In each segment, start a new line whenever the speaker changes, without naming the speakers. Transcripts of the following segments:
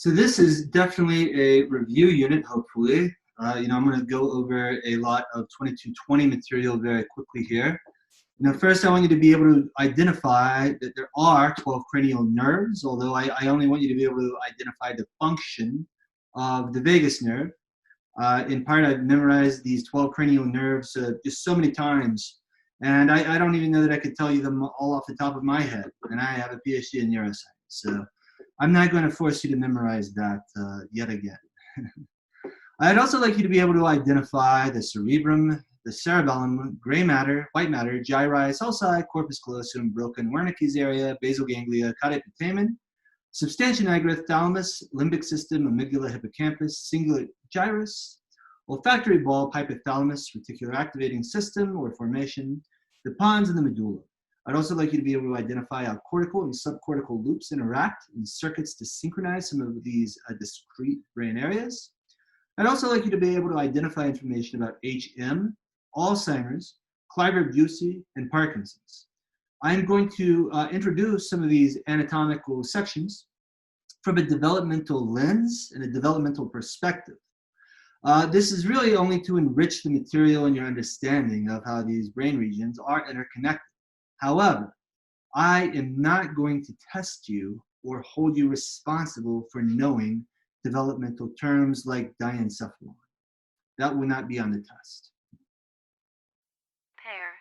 So this is definitely a review unit, hopefully. I'm going to go over a lot of 2220 material very quickly here. First I want you to be able to identify that there are 12 cranial nerves, although I only want you to be able to identify the function of the vagus nerve. In part, I've memorized these 12 cranial nerves just so many times, and I don't even know that I could tell you them all off the top of my head, and I have a PhD in neuroscience. So I'm not going to force you to memorize that yet again. I'd also like you to be able to identify the cerebrum, the cerebellum, gray matter, white matter, gyri, sulci, corpus callosum, broken Wernicke's area, basal ganglia, caudate putamen, substantia nigra, thalamus, limbic system, amygdala, hippocampus, cingulate gyrus, olfactory bulb, hypothalamus, reticular activating system or formation, the pons, and the medulla. I'd also like you to be able to identify how cortical and subcortical loops interact in circuits to synchronize some of these discrete brain areas. I'd also like you to be able to identify information about HM, Alzheimer's, Kliver-Bucy, and Parkinson's. I'm going to introduce some of these anatomical sections from a developmental lens and a developmental perspective. This is really only to enrich the material and your understanding of how these brain regions are interconnected. However, I am not going to test you or hold you responsible for knowing developmental terms like diencephalon. That will not be on the test.
Pair.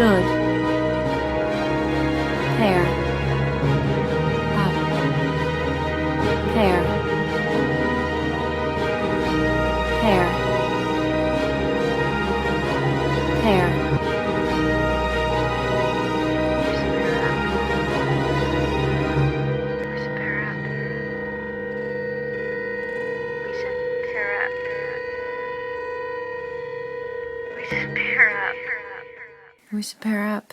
Should pair up, pair, pair, pair. We should pair up.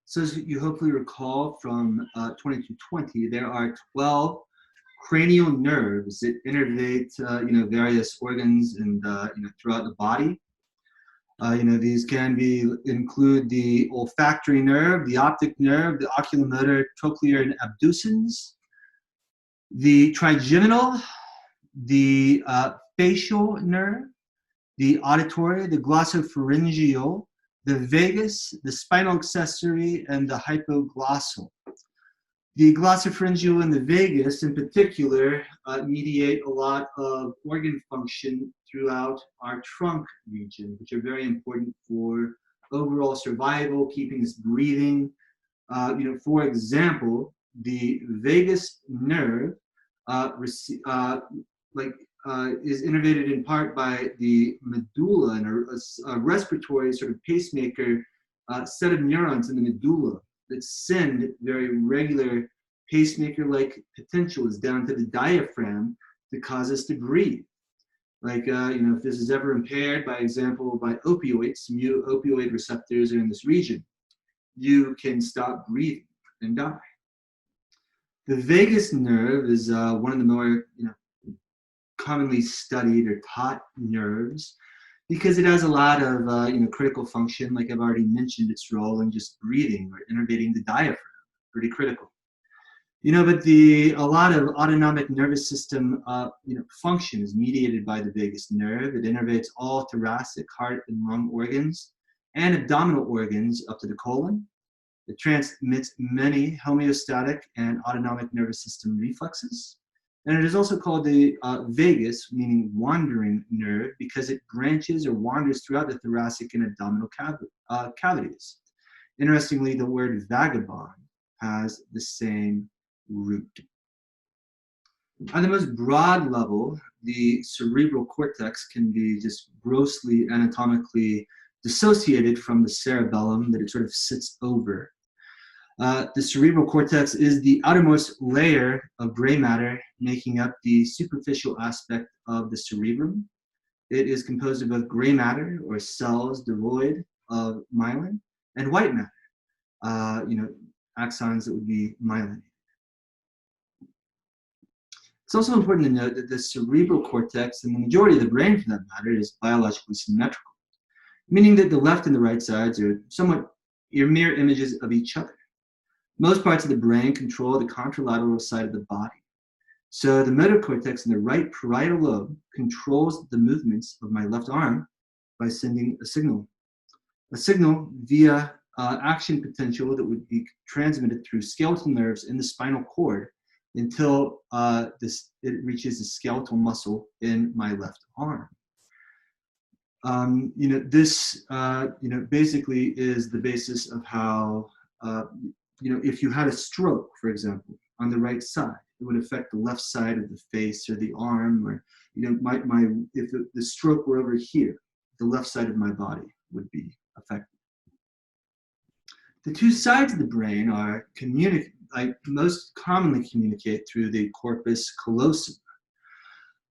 So as you hopefully recall from 2220, there are 12 cranial nerves that innervate various organs and throughout the body. These can include the olfactory nerve, the optic nerve, the oculomotor, trochlear, and abducens, the trigeminal, the facial nerve, the auditory, the glossopharyngeal, the vagus, the spinal accessory, and the hypoglossal. The glossopharyngeal and the vagus in particular mediate a lot of organ function throughout our trunk region, which are very important for overall survival, keeping us breathing. For example, the vagus nerve is innervated in part by the medulla and a respiratory sort of pacemaker set of neurons in the medulla that send very regular pacemaker-like potentials down to the diaphragm to cause us to breathe. Like, if this is ever impaired, by example, by opioids, mu opioid receptors are in this region, you can stop breathing and die. The vagus nerve is one of the more commonly studied or taught nerves because it has a lot of critical function. Like I've already mentioned, its role in just breathing or innervating the diaphragm, pretty critical. But a lot of autonomic nervous system function is mediated by the vagus nerve. It innervates all thoracic, heart, and lung organs and abdominal organs up to the colon. It transmits many homeostatic and autonomic nervous system reflexes. And it is also called the vagus, meaning wandering nerve, because it branches or wanders throughout the thoracic and abdominal cavities. Interestingly, the word vagabond has the same root. On the most broad level, the cerebral cortex can be just grossly anatomically dissociated from the cerebellum that it sort of sits over. The cerebral cortex is the outermost layer of gray matter making up the superficial aspect of the cerebrum. It is composed of both gray matter, or cells devoid of myelin, and white matter, axons that would be myelinated. It's also important to note that the cerebral cortex, and the majority of the brain for that matter, is biologically symmetrical, meaning that the left and the right sides are somewhat mirror images of each other. Most parts of the brain control the contralateral side of the body. So the motor cortex in the right parietal lobe controls the movements of my left arm by sending a signal via action potential that would be transmitted through skeletal nerves in the spinal cord until it reaches the skeletal muscle in my left arm. This basically is the basis of how if you had a stroke, for example, on the right side, it would affect the left side of the face or the arm, or if the stroke were over here, the left side of my body would be affected. The two sides of the brain are most commonly communicate through the corpus callosum.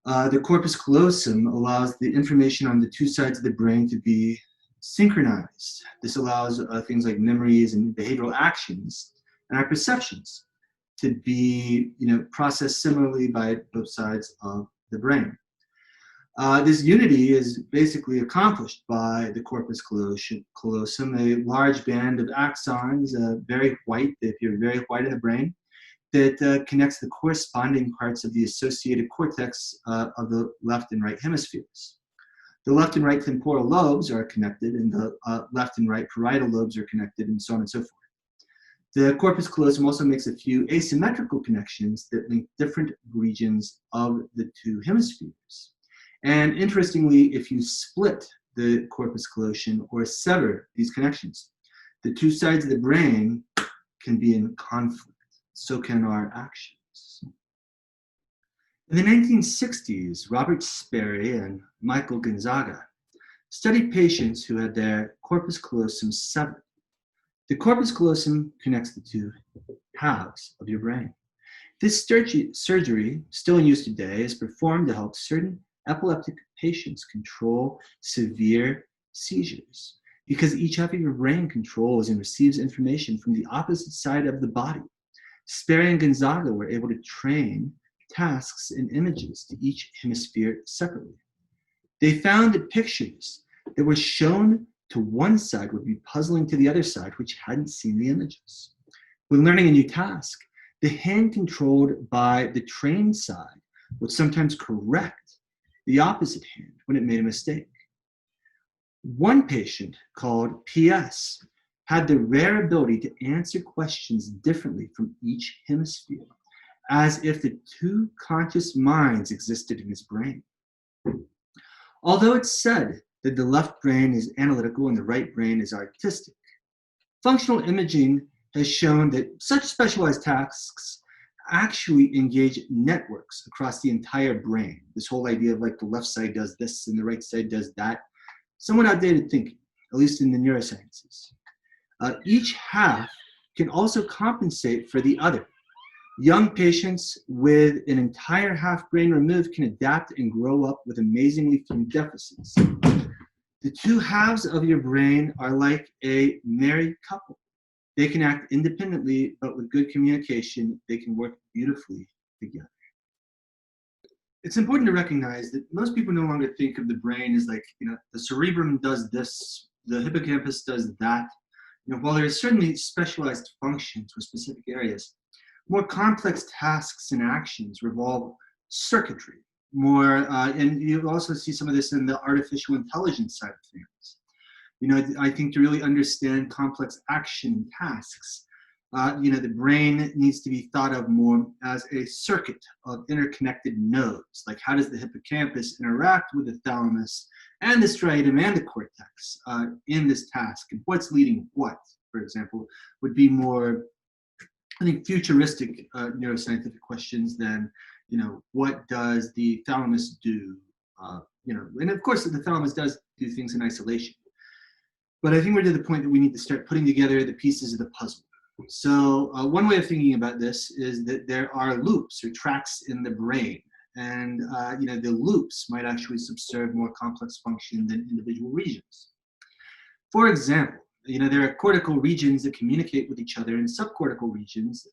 The corpus callosum allows the information on the two sides of the brain to be synchronized. This allows things like memories and behavioral actions and our perceptions to be processed similarly by both sides of the brain. This unity is basically accomplished by the corpus callosum, a large band of axons, very white, if you're very white in the brain, that connects the corresponding parts of the associated cortex of the left and right hemispheres. The left and right temporal lobes are connected, and the left and right parietal lobes are connected, and so on and so forth. The corpus callosum also makes a few asymmetrical connections that link different regions of the two hemispheres. And interestingly, if you split the corpus callosum or sever these connections, the two sides of the brain can be in conflict. So can our actions. In the 1960s, Robert Sperry and Michael Gonzaga studied patients who had their corpus callosum severed. The corpus callosum connects the two halves of your brain. This surgery, still in use today, is performed to help certain epileptic patients control severe seizures because each half of your brain controls and receives information from the opposite side of the body. Sperry and Gonzaga were able to train tasks and images to each hemisphere separately. They found that pictures that were shown to one side would be puzzling to the other side, which hadn't seen the images. When learning a new task, the hand controlled by the trained side would sometimes correct the opposite hand when it made a mistake. One patient, called PS, had the rare ability to answer questions differently from each hemisphere, as if the two conscious minds existed in his brain. Although it's said that the left brain is analytical and the right brain is artistic, functional imaging has shown that such specialized tasks actually engage networks across the entire brain. This whole idea of like the left side does this and the right side does that, somewhat outdated thinking, at least in the neurosciences. Each half can also compensate for the other. Young patients with an entire half brain removed can adapt and grow up with amazingly few deficits. The two halves of your brain are like a married couple. They can act independently, but with good communication, they can work beautifully together. It's important to recognize that most people no longer think of the brain as like, the cerebrum does this, the hippocampus does that. While there are certainly specialized functions for specific areas, more complex tasks and actions revolve circuitry. And you also see some of this in the artificial intelligence side of things. I think to really understand complex action and tasks, the brain needs to be thought of more as a circuit of interconnected nodes. Like, how does the hippocampus interact with the thalamus and the striatum and the cortex in this task? And what's leading what, for example, would be more, I think, futuristic neuroscientific questions than, what does the thalamus do? And of course, the thalamus does do things in isolation. But I think we're to the point that we need to start putting together the pieces of the puzzle. So one way of thinking about this is that there are loops or tracks in the brain. And the loops might actually subserve more complex function than individual regions. For example, there are cortical regions that communicate with each other and subcortical regions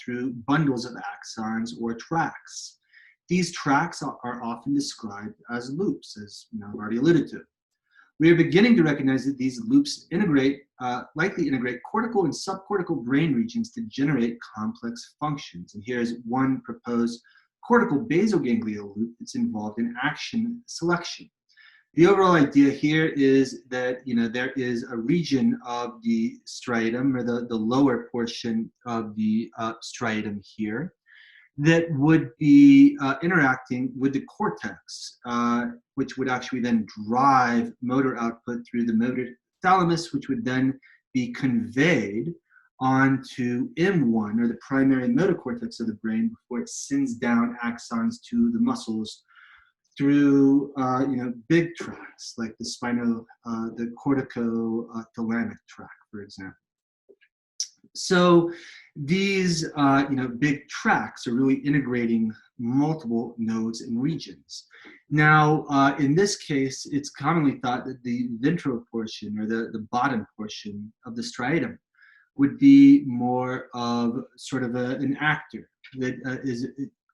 through bundles of axons or tracks. These tracks are often described as loops, as I've already alluded to. We are beginning to recognize that these loops likely integrate cortical and subcortical brain regions to generate complex functions. And here's one proposed cortical basal ganglial loop that's involved in action selection. The overall idea here is that there is a region of the striatum, or the lower portion of the striatum here, that would be interacting with the cortex, which would actually then drive motor output through the motor thalamus, which would then be conveyed onto M1, or the primary motor cortex of the brain, before it sends down axons to the muscles through big tracts like the cortico-thalamic tract, for example. So these big tracts are really integrating multiple nodes and regions. Now, in this case, it's commonly thought that the ventral portion, or the bottom portion of the striatum, would be more of sort of an actor that is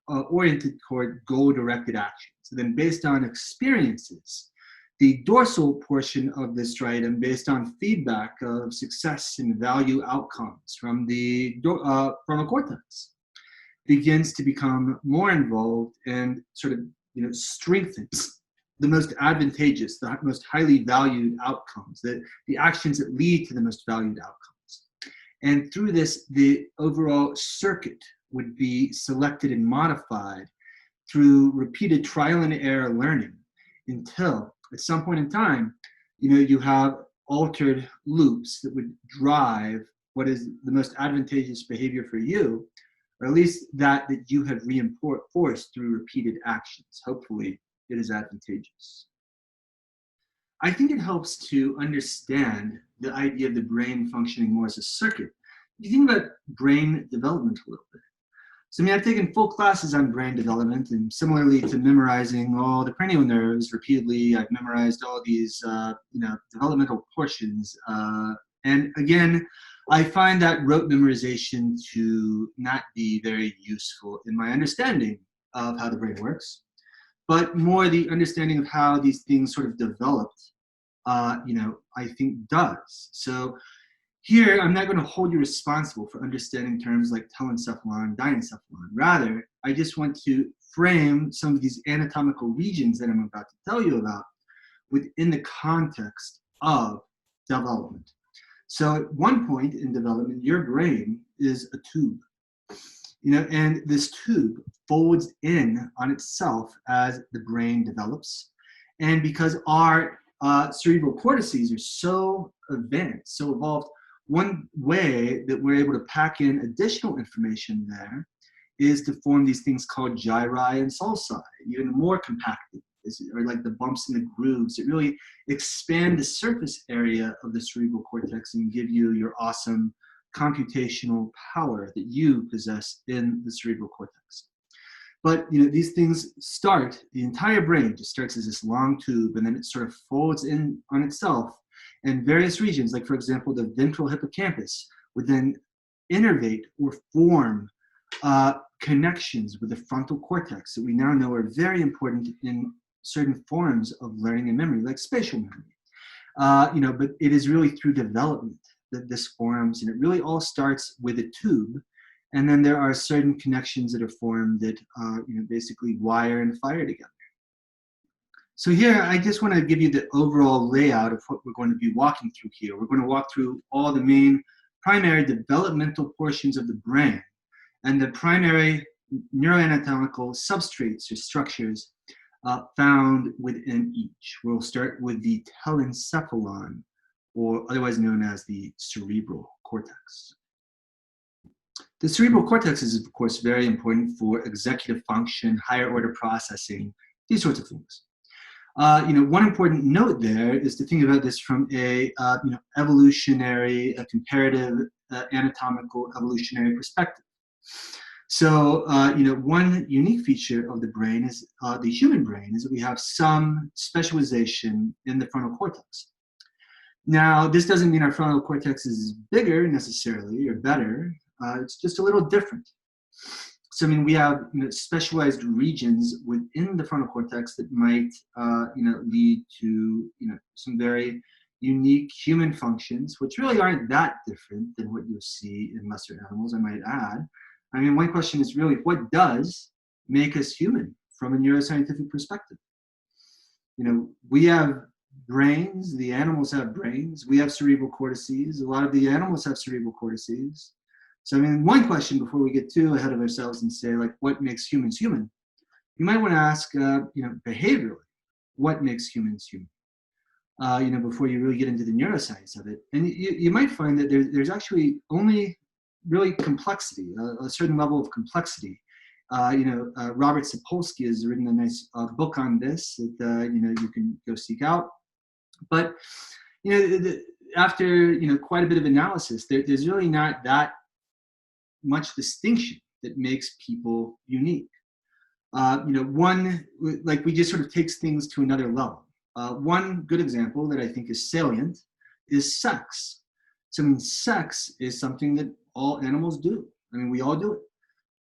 oriented toward goal-directed action. So then, based on experiences, the dorsal portion of the striatum, based on feedback of success and value outcomes from the frontal cortex, begins to become more involved and sort of strengthens the most advantageous, the most highly valued outcomes, the actions that lead to the most valued outcomes. And through this, the overall circuit would be selected and modified through repeated trial and error learning until at some point in time, you have altered loops that would drive what is the most advantageous behavior for you, or at least that you have reinforced through repeated actions. Hopefully, it is advantageous. I think it helps to understand the idea of the brain functioning more as a circuit. You think about brain development a little bit. So I've taken full classes on brain development, and similarly to memorizing all the cranial nerves repeatedly, I've memorized all these, developmental portions. And again, I find that rote memorization to not be very useful in my understanding of how the brain works, but more the understanding of how these things sort of developed, I think does. So here, I'm not going to hold you responsible for understanding terms like telencephalon, diencephalon. Rather, I just want to frame some of these anatomical regions that I'm about to tell you about within the context of development. So at one point in development, your brain is a tube, and this tube folds in on itself as the brain develops. And because our cerebral cortices are so advanced, so evolved, one way that we're able to pack in additional information there is to form these things called gyri and sulci, even more compacted, or like the bumps and the grooves that really expand the surface area of the cerebral cortex and give you your awesome computational power that you possess in the cerebral cortex. But these things start, the entire brain just starts as this long tube, and then it sort of folds in on itself, and various regions, like for example, the ventral hippocampus, would then innervate or form connections with the frontal cortex that we now know are very important in certain forms of learning and memory, like spatial memory. But it is really through development that this forms, and it really all starts with a tube. And then there are certain connections that are formed that basically wire and fire together. So here, I just want to give you the overall layout of what we're going to be walking through here. We're going to walk through all the main primary developmental portions of the brain and the primary neuroanatomical substrates or structures found within each. We'll start with the telencephalon, or otherwise known as the cerebral cortex. The cerebral cortex is, of course, very important for executive function, higher order processing, these sorts of things. One important note there is to think about this from a evolutionary, a comparative, anatomical evolutionary perspective. So, one unique feature of the brain is the human brain is that we have some specialization in the frontal cortex. Now, this doesn't mean our frontal cortex is bigger necessarily or better. It's just a little different. So, I mean, we have specialized regions within the frontal cortex that might, lead to some very unique human functions, which really aren't that different than what you'll see in lesser animals, I might add. I mean, one question is really, what does make us human from a neuroscientific perspective? We have brains, the animals have brains, we have cerebral cortices, a lot of the animals have cerebral cortices. So, I mean, one question before we get too ahead of ourselves and say, like, what makes humans human? You might want to ask, behaviorally, what makes humans human? Before you really get into the neuroscience of it. And you might find that there's actually only really complexity, a certain level of complexity. Robert Sapolsky has written a nice book on this that, you can go seek out. But, after, quite a bit of analysis, there's really not that much distinction that makes people unique. One, like we just sort of takes things to another level. One good example that I think is salient is sex. So, I mean, sex is something that all animals do. I mean, we all do it.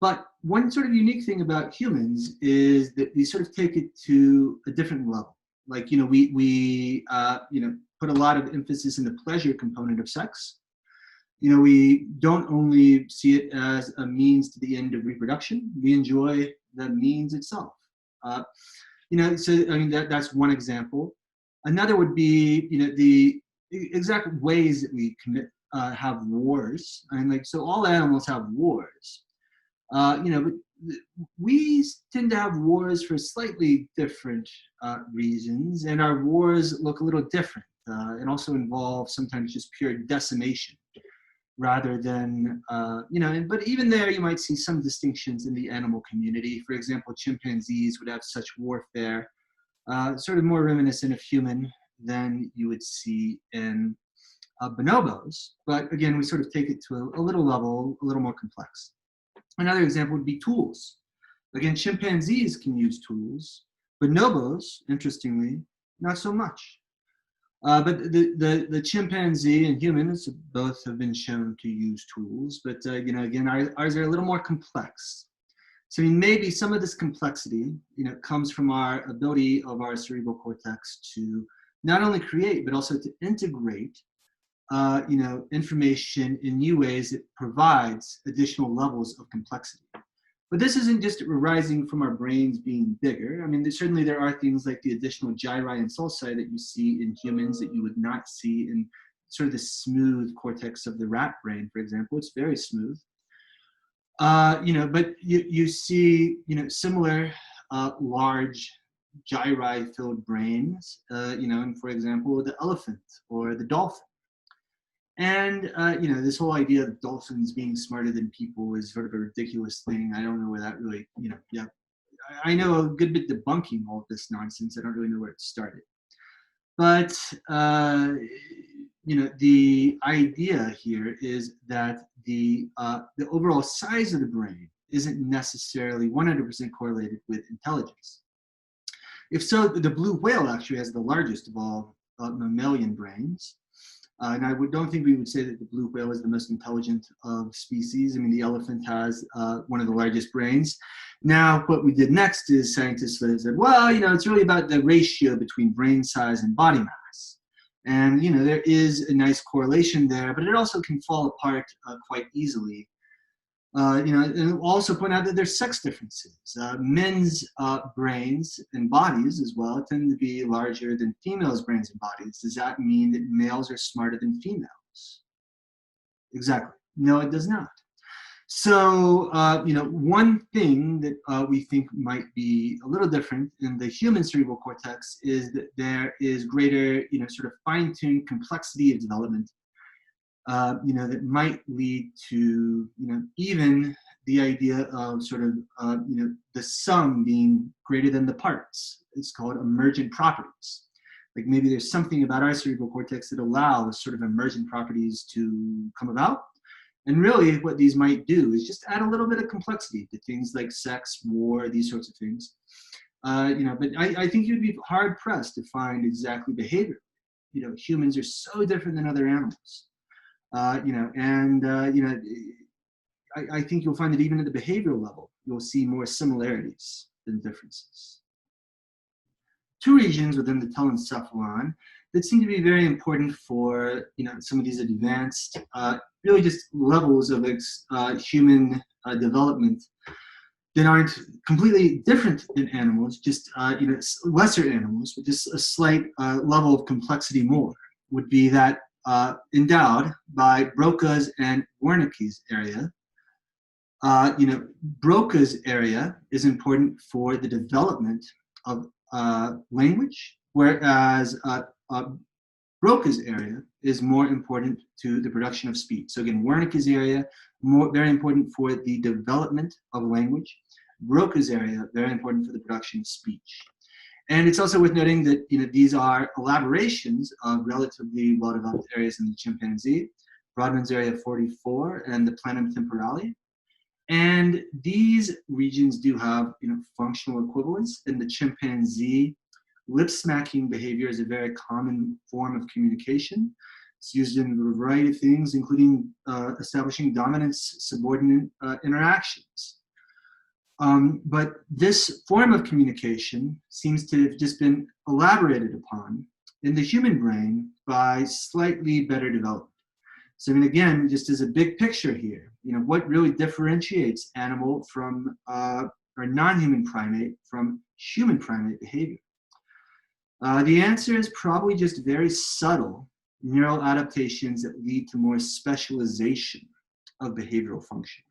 But one sort of unique thing about humans is that we sort of take it to a different level. Like, we put a lot of emphasis in the pleasure component of sex. We don't only see it as a means to the end of reproduction. We enjoy the means itself. So, I mean, that's one example. Another would be, the exact ways that we have wars. I mean, like, so all animals have wars. But we tend to have wars for slightly different reasons, and our wars look a little different and also involve sometimes just pure decimation rather than, but even there you might see some distinctions in the animal community. For example, chimpanzees would have such warfare, sort of more reminiscent of human than you would see in bonobos. But again, we sort of take it to a little level, a little more complex. Another example would be tools. Again, chimpanzees can use tools. Bonobos, interestingly, not so much. But the chimpanzee and humans both have been shown to use tools, but again, ours are a little more complex. So, I mean, maybe some of this complexity, comes from our ability of our cerebral cortex to not only create, but also to integrate, information in new ways that provides additional levels of complexity. But this isn't just arising from our brains being bigger. I mean, certainly there are things like the additional gyri and sulci that you see in humans that you would not see in sort of the smooth cortex of the rat brain, for example. It's very smooth. But you see, similar large gyri-filled brains, and for example, the elephant or the dolphin. And, this whole idea of dolphins being smarter than people is sort of a ridiculous thing. I don't know where that really, yeah. I know a good bit debunking all of this nonsense. I don't really know where it started. But, the idea here is that the overall size of the brain isn't necessarily 100% correlated with intelligence. If so, the blue whale actually has the largest of all mammalian brains. And I don't think we would say that the blue whale is the most intelligent of species. I mean, the elephant has one of the largest brains. Now, what we did next is scientists said, well, it's really about the ratio between brain size and body mass. And, there is a nice correlation there, but it also can fall apart quite easily. And also point out that there's sex differences. Men's brains and bodies as well tend to be larger than females' brains and bodies. Does that mean that males are smarter than females? Exactly. No, it does not. So, one thing that we think might be a little different in the human cerebral cortex is that there is greater, sort of fine-tuned complexity of development that might lead to, even the idea of sort of, the sum being greater than the parts. It's called emergent properties. Like maybe there's something about our cerebral cortex that allows sort of emergent properties to come about. And really what these might do is just add a little bit of complexity to things like sex, war, these sorts of things. But I think you'd be hard pressed to find exactly behavior. Humans are so different than other animals. I think you'll find that even at the behavioral level, you'll see more similarities than differences. Two regions within the telencephalon that seem to be very important for some of these advanced, really just levels of human development that aren't completely different than animals, just lesser animals, but just a slight level of complexity more, would be that endowed by Broca's and Wernicke's area. Broca's area is important for the development of language, whereas Broca's area is more important to the production of speech. So again, Wernicke's area, very important for the development of language. Broca's area, very important for the production of speech. And it's also worth noting that these are elaborations of relatively well-developed areas in the chimpanzee, Brodmann's area 44 and the planum temporale. And these regions do have functional equivalence. In the chimpanzee, lip-smacking behavior is a very common form of communication. It's used in a variety of things, including establishing dominance-subordinate interactions. But this form of communication seems to have just been elaborated upon in the human brain by slightly better development. So again, just as a big picture here, what really differentiates animal from or non-human primate from human primate behavior? The answer is probably just very subtle neural adaptations that lead to more specialization of behavioral function.